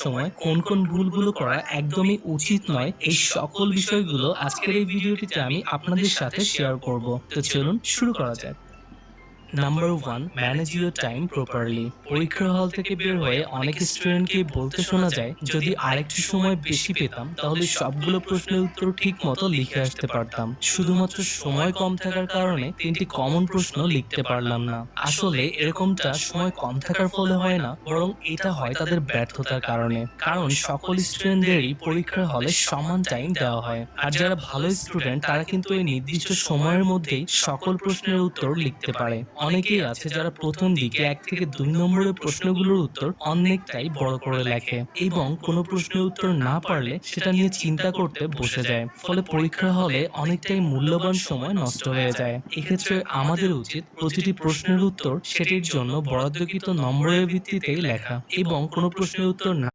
সময় কোন ভুলগুলো করা একদমই উচিত নয়, এই সকল বিষয়গুলো আজকের এই ভিডিওটিতে আমি আপনাদের সাথে শেয়ার করব। তো চলুন শুরু করা যাক। Number 1, manage your time properly. পরীক্ষার হল থেকে বের হয়ে অনেক স্টুডেন্টকে বলতে শোনা যায়, যদি আরেকটু সময় বেশি পেতাম তাহলে সবগুলো প্রশ্নের উত্তর ঠিক মতো লিখে আসতে পারতাম। শুধুমাত্র সময় কম থাকার কারণে 3টি কমন প্রশ্ন লিখতে পারলাম না। আসলে এরকমটা সময় কম থাকার ফলে হয় না, বরং এটা হয় তাদের ব্যর্থতার কারণে। কারণ সকল স্টুডেন্টদেরই পরীক্ষার হলে সমান টাইম দেওয়া হয়, আর যারা ভালো স্টুডেন্ট তারা কিন্তু এই নির্দিষ্ট সময়ের মধ্যেই সকল প্রশ্নের উত্তর লিখতে পারে। অনেকেই আছে যারা প্রথম দিকে 1 থেকে 2 নম্বরের প্রশ্নগুলোর উত্তর অনেকটাই বড় করে লেখে এবং কোনো প্রশ্নের উত্তর না পারলে সেটা নিয়ে চিন্তা করতে বসে যায়। ফলে পরীক্ষার হলে অনেকটাই মূল্যবান সময় নষ্ট হয়ে যায়। এক্ষেত্রে আমাদের উচিত প্রতিটি প্রশ্নের উত্তর সেটির জন্য বরাদ্দকৃত নম্বরের ভিত্তিতেই লেখা এবং কোনো প্রশ্নের উত্তর না